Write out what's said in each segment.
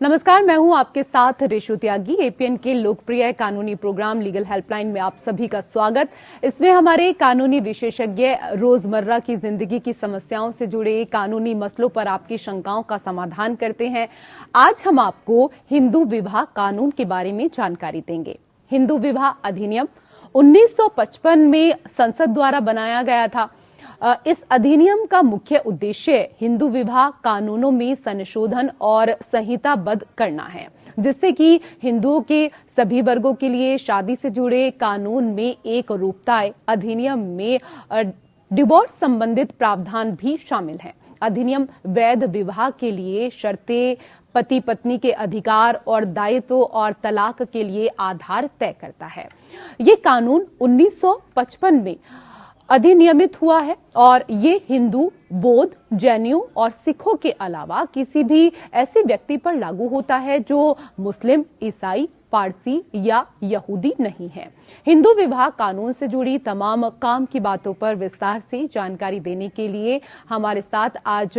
नमस्कार, मैं हूं आपके साथ रेशु त्यागी। एपीएन के लोकप्रिय कानूनी प्रोग्राम लीगल हेल्पलाइन में आप सभी का स्वागत। इसमें हमारे कानूनी विशेषज्ञ रोजमर्रा की जिंदगी की समस्याओं से जुड़े कानूनी मसलों पर आपकी शंकाओं का समाधान करते हैं। आज हम आपको हिंदू विवाह कानून के बारे में जानकारी देंगे। हिंदू विवाह अधिनियम 1955 में संसद द्वारा बनाया गया था। इस अधिनियम का मुख्य उद्देश्य हिंदू विवाह कानूनों में संशोधन और संहिताबद्ध करना है, जिससे कि हिंदुओं के सभी वर्गों के लिए शादी से जुड़े कानून में एक रूपता आए। अधिनियम में डिवोर्स संबंधित प्रावधान भी शामिल हैं। अधिनियम वैध विवाह के लिए शर्तें, पति पत्नी के अधिकार और दायित्व और तलाक के लिए आधार तय करता है। ये कानून 1955 में अधिनियमित हुआ है और ये हिंदू, बौद्ध, जैनियों और सिखों के अलावा किसी भी ऐसे व्यक्ति पर लागू होता है जो मुस्लिम, ईसाई, पारसी या यहूदी नहीं है। हिंदू विवाह कानून से जुड़ी तमाम काम की बातों पर विस्तार से जानकारी देने के लिए हमारे साथ आज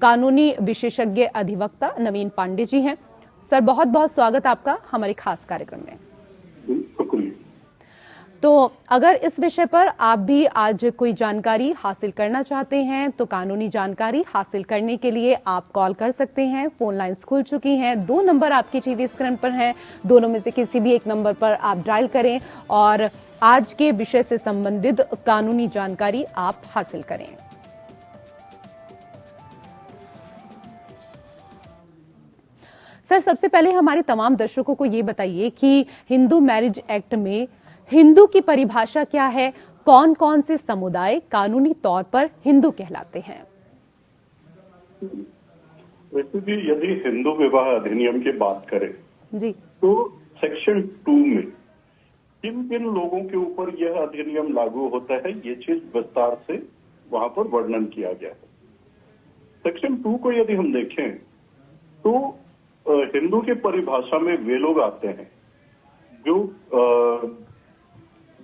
कानूनी विशेषज्ञ अधिवक्ता नवीन पांडे जी हैं। सर, बहुत बहुत स्वागत आपका हमारे खास कार्यक्रम में। तो अगर इस विषय पर आप भी आज कोई जानकारी हासिल करना चाहते हैं तो कानूनी जानकारी हासिल करने के लिए आप कॉल कर सकते हैं। फोन लाइंस खुल चुकी हैं। 2 नंबर आपकी टीवी स्क्रीन पर हैं। दोनों में से किसी भी एक नंबर पर आप डायल करें और आज के विषय से संबंधित कानूनी जानकारी आप हासिल करें। सर, सबसे पहले हमारे तमाम दर्शकों को ये बताइए कि हिंदू मैरिज एक्ट में हिंदू की परिभाषा क्या है? कौन कौन से समुदाय कानूनी तौर पर हिंदू कहलाते हैं? वैसे भी यदि हिंदू विवाह अधिनियम की बात करें जी, तो सेक्शन 2 में किन किन लोगों के ऊपर यह अधिनियम लागू होता है, ये चीज विस्तार से वहां पर वर्णन किया गया है। सेक्शन 2 को यदि हम देखें तो हिंदू की परिभाषा में वे लोग आते हैं जो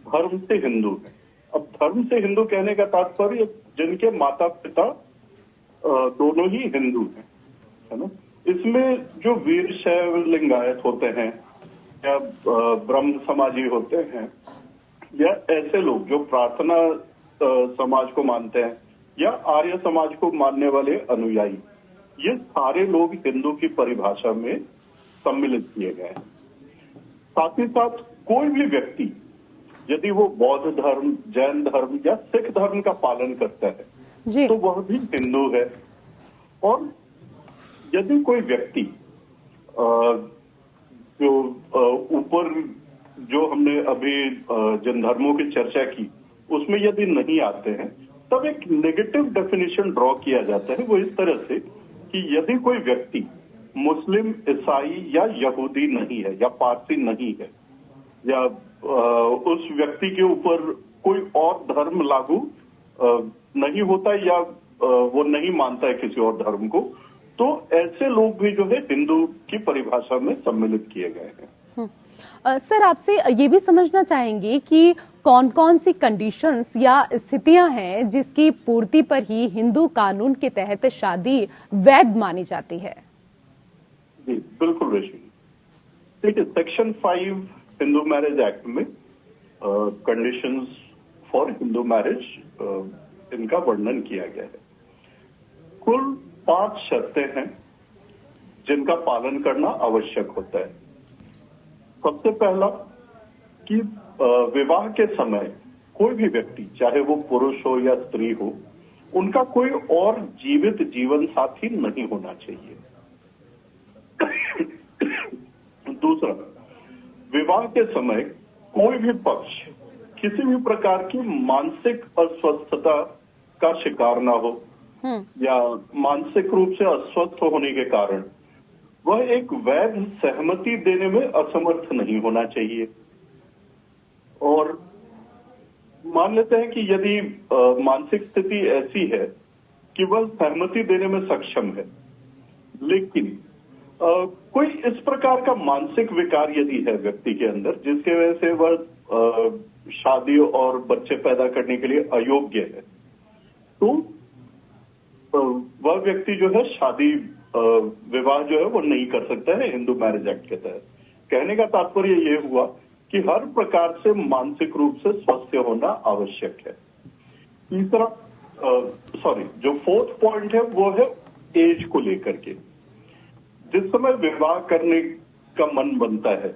धर्म से हिंदू है। अब धर्म से हिंदू कहने का तात्पर्य जिनके माता पिता दोनों ही हिंदू हैं, है ना। इसमें जो वीर शैव लिंगायत होते हैं या ब्रह्म समाजी होते हैं या ऐसे लोग जो प्रार्थना समाज को मानते हैं या आर्य समाज को मानने वाले अनुयायी, ये सारे लोग हिंदू की परिभाषा में सम्मिलित किए गए हैं। साथ ही साथ कोई भी व्यक्ति यदि वो बौद्ध धर्म, जैन धर्म या सिख धर्म का पालन करता है तो वह भी हिंदू है। और यदि कोई व्यक्ति जो ऊपर जो हमने अभी जिन धर्मों की चर्चा की उसमें यदि नहीं आते हैं, तब एक नेगेटिव डेफिनेशन ड्रॉ किया जाता है। वो इस तरह से कि यदि कोई व्यक्ति मुस्लिम, ईसाई या यहूदी नहीं है या पारसी नहीं है या उस व्यक्ति के ऊपर कोई और धर्म लागू नहीं होता या वो नहीं मानता है किसी और धर्म को, तो ऐसे लोग भी जो है हिंदू की परिभाषा में सम्मिलित किए गए हैं। सर, आपसे ये भी समझना चाहेंगे कि कौन कौन सी कंडीशंस या स्थितियां हैं जिसकी पूर्ति पर ही हिंदू कानून के तहत शादी वैध मानी जाती है? जी बिल्कुल रेशमी। देखिए, सेक्शन 5 हिंदू मैरिज एक्ट में कंडीशंस फॉर हिंदू मैरिज इनका वर्णन किया गया है। कुल 5 शर्तें हैं जिनका पालन करना आवश्यक होता है। सबसे पहला कि विवाह के समय कोई भी व्यक्ति, चाहे वो पुरुष हो या स्त्री हो, उनका कोई और जीवित जीवन साथी नहीं होना चाहिए। दूसरा, विवाह के समय कोई भी पक्ष किसी भी प्रकार की मानसिक अस्वस्थता का शिकार ना हो या मानसिक रूप से अस्वस्थ होने के कारण वह एक वैध सहमति देने में असमर्थ नहीं होना चाहिए। और मान लेते हैं कि यदि मानसिक स्थिति ऐसी है कि वह सहमति देने में सक्षम है, लेकिन कोई इस प्रकार का मानसिक विकार यदि है व्यक्ति के अंदर जिसके वजह से वह शादी और बच्चे पैदा करने के लिए अयोग्य है, तो वह व्यक्ति जो है शादी विवाह जो है वो नहीं कर सकता है हिंदू मैरिज एक्ट के तहत। कहने का तात्पर्य ये हुआ कि हर प्रकार से मानसिक रूप से स्वस्थ होना आवश्यक है। तीसरा जो फोर्थ पॉइंट है वो है एज को लेकर के। जिस समय विवाह करने का मन बनता है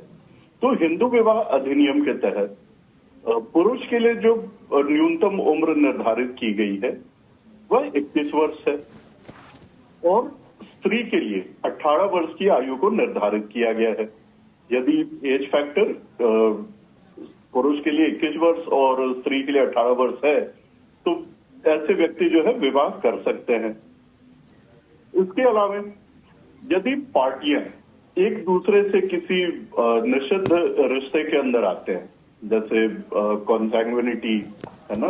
तो हिंदू विवाह अधिनियम के तहत पुरुष के लिए जो न्यूनतम उम्र निर्धारित की गई है वह 21 वर्ष है और स्त्री के लिए 18 वर्ष की आयु को निर्धारित किया गया है। यदि एज फैक्टर पुरुष के लिए 21 वर्ष और स्त्री के लिए 18 वर्ष है तो ऐसे व्यक्ति जो है विवाह कर सकते हैं। इसके अलावा यदि पार्टियां एक दूसरे से किसी निषिद्ध रिश्ते के अंदर आते हैं, जैसे कॉन्सैंग्विनिटी है ना,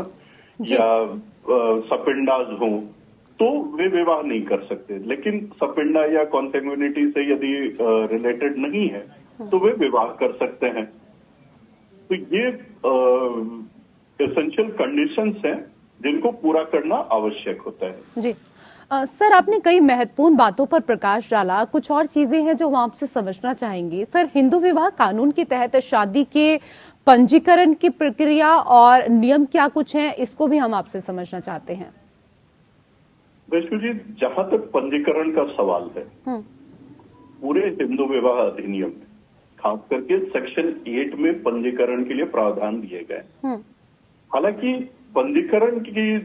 या सपिंडाज हो, तो वे विवाह नहीं कर सकते। लेकिन सपिंडा या कॉन्सैंग्विनिटी से यदि रिलेटेड नहीं है तो वे विवाह कर सकते हैं। तो ये एसेंशियल कंडीशंस हैं जिनको पूरा करना आवश्यक होता है। जी सर, आपने कई महत्वपूर्ण बातों पर प्रकाश डाला। कुछ और चीजें हैं जो हम आपसे समझना चाहेंगे। सर, हिंदू विवाह कानून के तहत शादी के पंजीकरण की प्रक्रिया और नियम क्या कुछ हैं, इसको भी हम आपसे समझना चाहते हैं। वैष्णु जी, जहां तक पंजीकरण का सवाल है, पूरे हिंदू विवाह अधिनियम में खास करके सेक्शन 8 में पंजीकरण के लिए प्रावधान दिए गए। हालांकि पंजीकरण की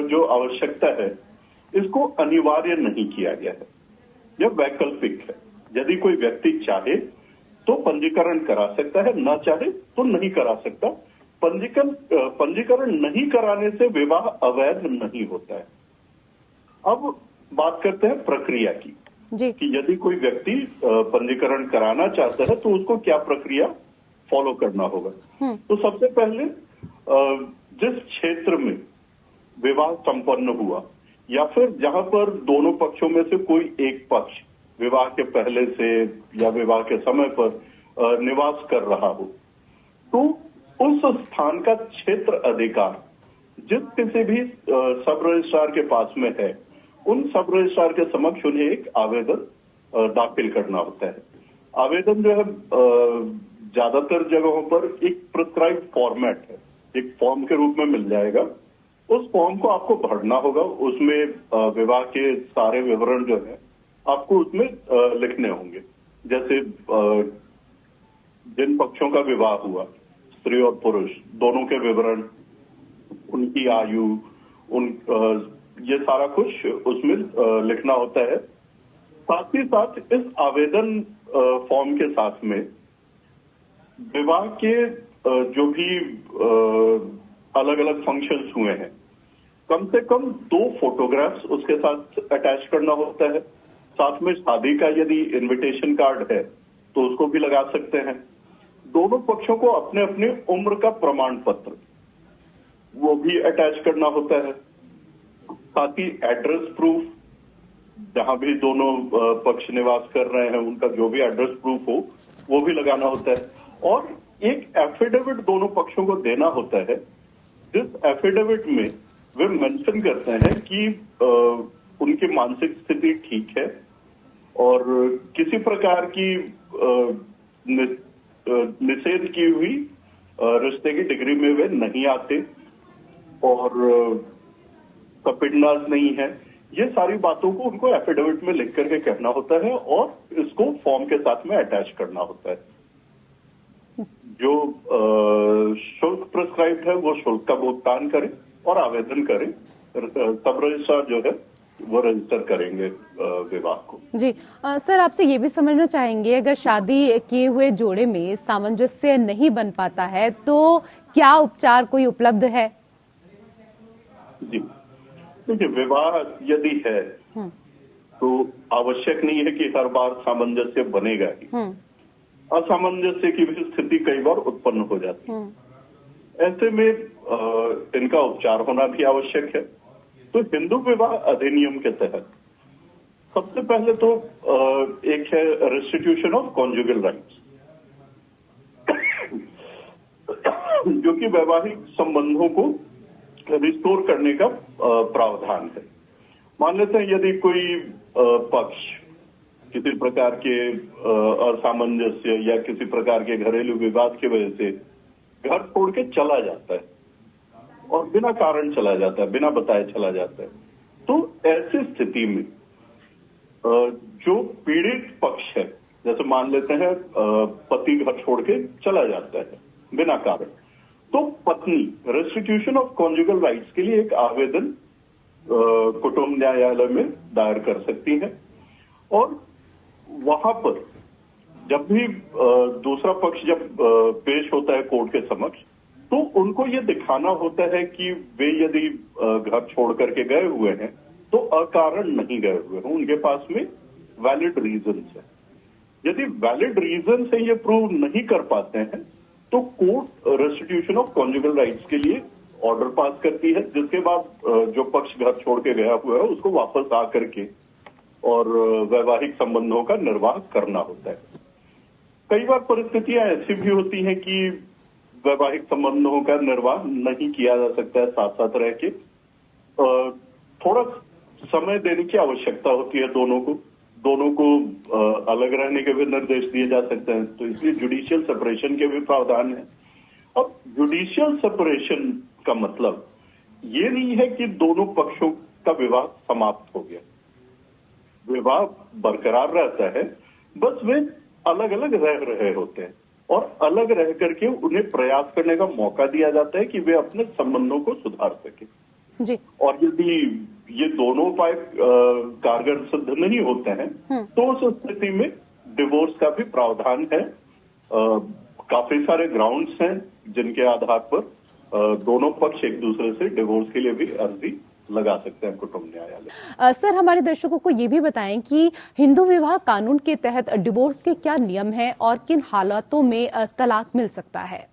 जो आवश्यकता है इसको अनिवार्य नहीं किया गया है, यह वैकल्पिक है। यदि कोई व्यक्ति चाहे तो पंजीकरण करा सकता है, ना चाहे तो नहीं करा सकता। पंजीकरण नहीं कराने से विवाह अवैध नहीं होता है। अब बात करते हैं प्रक्रिया की जी। कि यदि कोई व्यक्ति पंजीकरण कराना चाहता है तो उसको क्या प्रक्रिया फॉलो करना होगा। तो सबसे पहले जिस क्षेत्र में विवाह संपन्न हुआ या फिर जहां पर दोनों पक्षों में से कोई एक पक्ष विवाह के पहले से या विवाह के समय पर निवास कर रहा हो, तो उस स्थान का क्षेत्र अधिकार जिस किसी भी सब रजिस्ट्रार के पास में है, उन सब रजिस्ट्रार के समक्ष उन्हें एक आवेदन दाखिल करना होता है। आवेदन जो है ज्यादातर जगहों पर एक प्रिस्क्राइब्ड फॉर्मेट है, एक फॉर्म के रूप में मिल जाएगा। उस फॉर्म को आपको भरना होगा। उसमें विवाह के सारे विवरण जो है आपको उसमें लिखने होंगे। जैसे जिन पक्षों का विवाह हुआ, स्त्री और पुरुष दोनों के विवरण, उनकी आयु, ये सारा कुछ उसमें लिखना होता है। साथ ही साथ इस आवेदन फॉर्म के साथ में विवाह के जो भी अलग अलग फंक्शंस हुए हैं, कम से कम 2 फोटोग्राफ्स उसके साथ अटैच करना होता है। साथ में शादी का यदि इनविटेशन कार्ड है तो उसको भी लगा सकते हैं। दोनों पक्षों को अपने अपने उम्र का प्रमाण पत्र वो भी अटैच करना होता है। साथ ही एड्रेस प्रूफ, जहां भी दोनों पक्ष निवास कर रहे हैं उनका जो भी एड्रेस प्रूफ हो वो भी लगाना होता है। और एक एफिडेविट दोनों पक्षों को देना होता है, जिस एफिडेविट में वे मेंशन करते हैं कि उनकी मानसिक स्थिति ठीक है और किसी प्रकार की निषेध की हुई रिश्ते की डिग्री में वे नहीं आते और सपिंडाज नहीं है। ये सारी बातों को उनको एफिडेविट में लिख करके कहना होता है और इसको फॉर्म के साथ में अटैच करना होता है। जो शुल्क प्रिस्क्राइब्ड है वो शुल्क का भुगतान करें और आवेदन करें। सब रजिस्ट्रार जो है वो रजिस्टर करेंगे विवाह को। जी सर, आपसे ये भी समझना चाहेंगे, अगर शादी किए हुए जोड़े में सामंजस्य नहीं बन पाता है तो क्या उपचार कोई उपलब्ध है? जी देखिए, विवाह यदि है तो आवश्यक नहीं है कि हर बार सामंजस्य बनेगा ही। असामंजस्य की भी स्थिति कई बार उत्पन्न हो जाती है। ऐसे में इनका उपचार होना भी आवश्यक है। तो हिंदू विवाह अधिनियम के तहत सबसे पहले तो एक है रेस्टिट्यूशन ऑफ कॉन्जुगल राइट्स, जो कि वैवाहिक संबंधों को रिस्टोर करने का प्रावधान है। मान लेते हैं यदि कोई पक्ष किसी प्रकार के असामंजस्य या किसी प्रकार के घरेलू विवाद की वजह से घर छोड़ के चला जाता है और बिना कारण चला जाता है, बिना बताए चला जाता है, तो ऐसी स्थिति में जो पीड़ित पक्ष है, जैसे मान लेते हैं पति घर छोड़ के चला जाता है बिना कारण, तो पत्नी रेस्टिट्यूशन ऑफ कॉन्जुगल राइट्स के लिए एक आवेदन कुटुंब न्यायालय में दायर कर सकती है। और वहां पर जब भी दूसरा पक्ष जब पेश होता है कोर्ट के समक्ष, तो उनको ये दिखाना होता है कि वे यदि घर छोड़ करके गए हुए हैं तो अकारण नहीं गए हुए हैं, उनके पास में वैलिड रीजंस है। यदि वैलिड रीजन से ये प्रूव नहीं कर पाते हैं तो court restitution of conjugal rights के लिए ऑर्डर पास करती है, जिसके बाद जो पक्ष घर छोड़ के गया हुआ है उसको वापस आकर के और वैवाहिक संबंधों का निर्वाह करना होता है। कई बार परिस्थितियां ऐसी भी होती हैं कि वैवाहिक संबंधों का निर्वाह नहीं किया जा सकता है साथ साथ रह के, थोड़ा समय देने की आवश्यकता होती है दोनों को अलग रहने के भी निर्देश दिए जा सकते हैं, तो इसलिए जुडिशियल सेपरेशन के भी प्रावधान है। अब जुडिशियल सेपरेशन का मतलब ये नहीं है कि दोनों पक्षों का विवाह समाप्त हो गया, विवाह बरकरार रहता है, बस वे अलग अलग रह रहे होते हैं और अलग रह करके उन्हें प्रयास करने का मौका दिया जाता है कि वे अपने संबंधों को सुधार सके जी। और यदि ये दोनों उपाय कारगर सिद्ध नहीं होते हैं तो उस स्थिति में डिवोर्स का भी प्रावधान है। काफी सारे ग्राउंड्स हैं जिनके आधार पर दोनों पक्ष एक दूसरे से डिवोर्स के लिए भी अर्जी लगा सकते हैं कुटुंब न्यायालय। सर, हमारे दर्शकों को ये भी बताएं कि हिंदू विवाह कानून के तहत डिवोर्स के क्या नियम हैं और किन हालातों में तलाक मिल सकता है।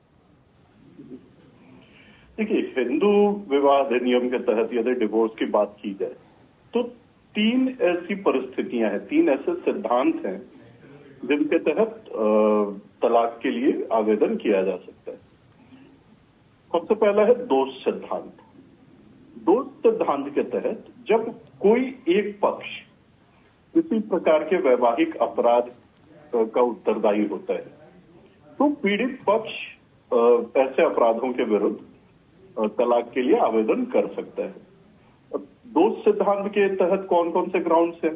देखिए, हिंदू विवाह अधिनियम के तहत यदि डिवोर्स की बात की जाए तो 3 ऐसी परिस्थितियां हैं, 3 ऐसे सिद्धांत हैं जिनके तहत तलाक के लिए आवेदन किया जा सकता है। सबसे पहला है दोष सिद्धांत। दोष सिद्धांत के तहत जब कोई एक पक्ष किसी प्रकार के वैवाहिक अपराध का उत्तरदायी होता है तो पीड़ित पक्ष ऐसे अपराधों के विरुद्ध तलाक के लिए आवेदन कर सकता है। दोष सिद्धांत के तहत कौन कौन से ग्राउंड्स हैं,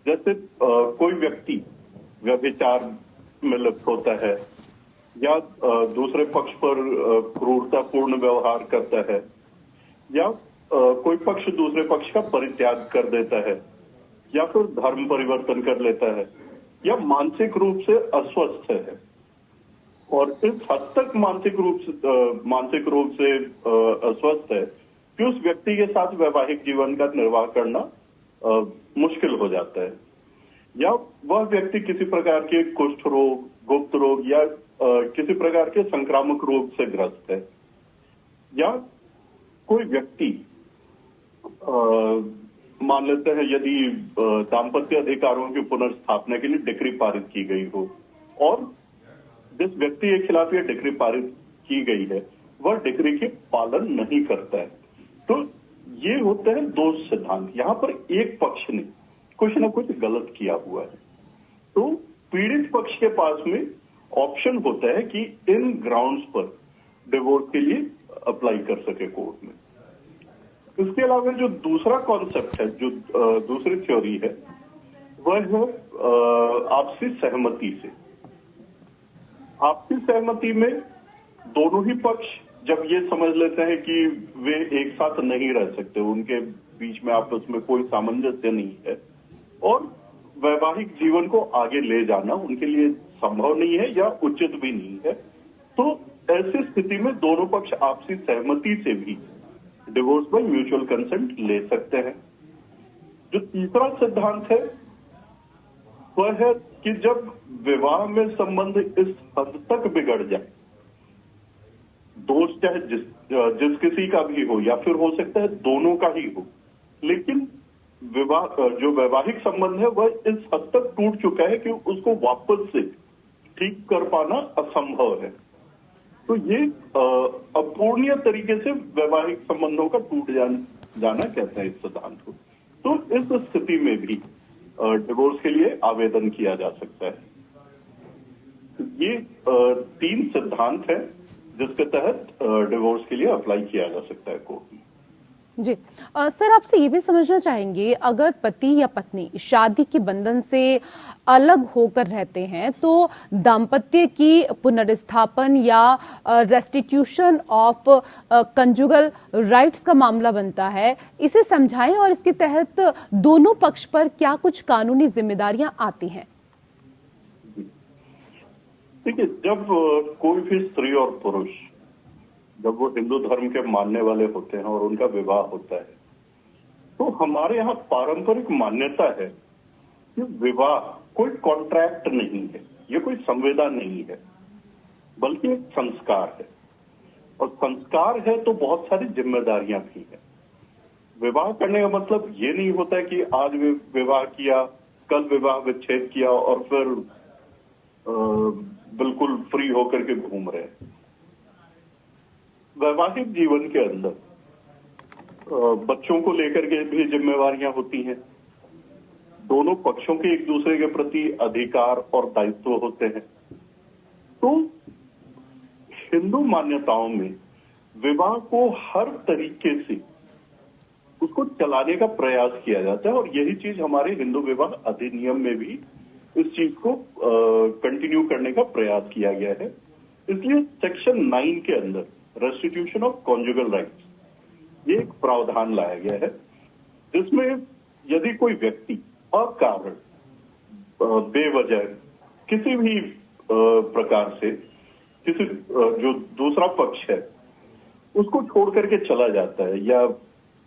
जैसे कोई व्यक्ति व्यभिचार में लिप्त होता है या दूसरे पक्ष पर क्रूरतापूर्ण व्यवहार करता है या कोई पक्ष दूसरे पक्ष का परित्याग कर देता है या फिर धर्म परिवर्तन कर लेता है या मानसिक रूप से अस्वस्थ है और इस हद तक मानसिक रूप से अस्वस्थ है कि उस व्यक्ति के साथ वैवाहिक जीवन का निर्वाह करना मुश्किल हो जाता है, या वह व्यक्ति किसी प्रकार के कुष्ठ रोग, गुप्त रोग या किसी प्रकार के संक्रामक रोग से ग्रस्त है, या कोई व्यक्ति मान लेते हैं यदि दाम्पत्य अधिकारों की पुनर्स्थापना के लिए डिक्री पारित की गई हो और जिस व्यक्ति के खिलाफ यह डिक्री पारित की गई है वह डिक्री के पालन नहीं करता है, तो ये होते हैं दोष सिद्धांत। यहां पर एक पक्ष ने कुछ न कुछ गलत किया हुआ है, तो पीड़ित पक्ष के पास में ऑप्शन होता है कि इन ग्राउंड्स पर डिवोर्स के लिए अप्लाई कर सके कोर्ट में। इसके अलावा जो दूसरा कॉन्सेप्ट है, जो दूसरी थ्योरी है, वह है आपसी सहमति से। आपसी सहमति में दोनों ही पक्ष जब ये समझ लेते हैं कि वे एक साथ नहीं रह सकते, उनके बीच में आपस में कोई सामंजस्य नहीं है और वैवाहिक जीवन को आगे ले जाना उनके लिए संभव नहीं है या उचित भी नहीं है, तो ऐसी स्थिति में दोनों पक्ष आपसी सहमति से भी डिवोर्स बाय म्यूचुअल कंसेंट ले सकते हैं। जो तीसरा सिद्धांत है वह है कि जब विवाह में संबंध इस हद तक बिगड़ जाए, दोष चाहे जिस किसी का भी हो या फिर हो सकता है दोनों का ही हो, लेकिन विवाह जो वैवाहिक संबंध है वह इस हद तक टूट चुका है कि उसको वापस से ठीक कर पाना असंभव है, तो ये अपूर्णीय तरीके से वैवाहिक संबंधों का टूट जाना कहते हैं इस सिद्धांत को। तो इस स्थिति में भी डिवोर्स के लिए आवेदन किया जा सकता है। ये 3 सिद्धांत हैं जिसके तहत डिवोर्स के लिए अप्लाई किया जा सकता है कोर्ट में। जी सर, आपसे ये भी समझना चाहेंगे, अगर पति या पत्नी शादी के बंधन से अलग होकर रहते हैं तो दाम्पत्य की पुनर्स्थापन या रेस्टिट्यूशन ऑफ कंजुगल राइट्स का मामला बनता है, इसे समझाएं और इसके तहत दोनों पक्ष पर क्या कुछ कानूनी जिम्मेदारियां आती हैं। देखिए, जब कोई भी स्त्री और पुरुष जब वो हिंदू धर्म के मानने वाले होते हैं और उनका विवाह होता है, तो हमारे यहाँ पारंपरिक मान्यता है कि विवाह कोई कॉन्ट्रैक्ट नहीं है, ये कोई संविदा नहीं है, बल्कि एक संस्कार है। और संस्कार है तो बहुत सारी जिम्मेदारियां भी हैं। विवाह करने का मतलब ये नहीं होता है कि आज विवाह किया, कल विवाह विच्छेद किया और फिर बिल्कुल फ्री होकर के घूम रहे हैं। वैवाहिक जीवन के अंदर बच्चों को लेकर के भी जिम्मेवारियां होती हैं। दोनों पक्षों के एक दूसरे के प्रति अधिकार और दायित्व होते हैं। तो हिंदू मान्यताओं में विवाह को हर तरीके से उसको चलाने का प्रयास किया जाता है और यही चीज हमारे हिंदू विवाह अधिनियम में भी इस चीज को कंटिन्यू करने का प्रयास किया गया है। इसलिए सेक्शन 9 के अंदर रेस्टिट्यूशन ऑफ कॉन्जुगल राइट्स ये एक प्रावधान लाया गया है, जिसमें यदि कोई व्यक्ति अकारण बेवजह किसी भी प्रकार से किसी जो दूसरा पक्ष है उसको छोड़ करके चला जाता है, या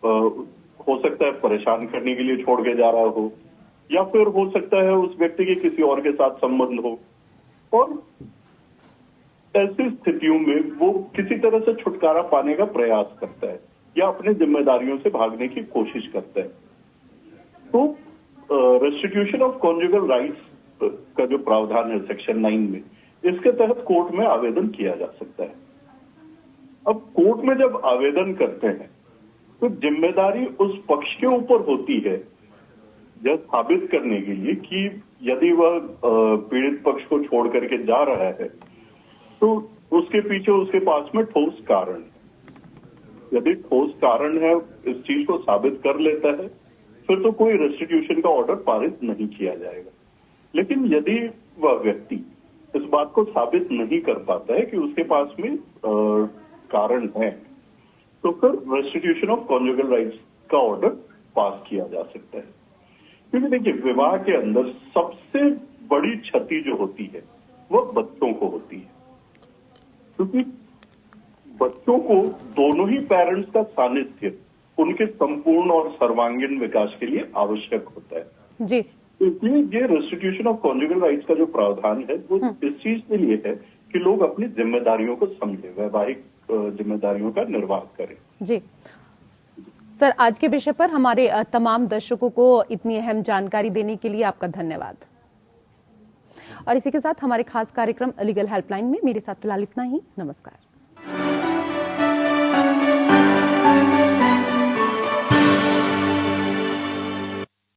हो सकता है परेशान करने के लिए छोड़ के जा रहा हो, या फिर हो सकता है उस व्यक्ति के किसी और के साथ संबंध हो, और ऐसी स्थितियों में वो किसी तरह से छुटकारा पाने का प्रयास करता है या अपनी जिम्मेदारियों से भागने की कोशिश करता है, तो रेस्टिट्यूशन ऑफ कॉन्जुगल राइट्स का जो प्रावधान है सेक्शन 9 में, इसके तहत कोर्ट में आवेदन किया जा सकता है। अब कोर्ट में जब आवेदन करते हैं तो जिम्मेदारी उस पक्ष के ऊपर होती है यह साबित करने के लिए कि यदि वह पीड़ित पक्ष को छोड़ करके जा रहा है तो उसके पीछे उसके पास में ठोस कारण है। यदि ठोस कारण है, इस चीज को साबित कर लेता है, फिर तो कोई रेस्टिट्यूशन का ऑर्डर पारित नहीं किया जाएगा। लेकिन यदि वह व्यक्ति इस बात को साबित नहीं कर पाता है कि उसके पास में कारण है, तो फिर रेस्टिट्यूशन ऑफ कॉन्जुगल राइट्स का ऑर्डर पास किया जा सकता है। क्योंकि देखिए, विवाह के अंदर सबसे बड़ी क्षति जो होती है वह बच्चों को होती है, क्योंकि बच्चों को दोनों ही पेरेंट्स का सानिध्य उनके संपूर्ण और सर्वांगीण विकास के लिए आवश्यक होता है जी। इसलिए ये रेस्टिट्यूशन ऑफ कॉन्जुगल राइट्स का जो प्रावधान है वो इस चीज के लिए है कि लोग अपनी जिम्मेदारियों को समझे, वैवाहिक जिम्मेदारियों का निर्वाह करें। जी सर, आज के विषय पर हमारे तमाम दर्शकों को इतनी अहम जानकारी देने के लिए आपका धन्यवाद। और इसी के साथ हमारे खास कार्यक्रम लीगल हेल्पलाइन में मेरे साथ फिलहाल इतना ही। नमस्कार।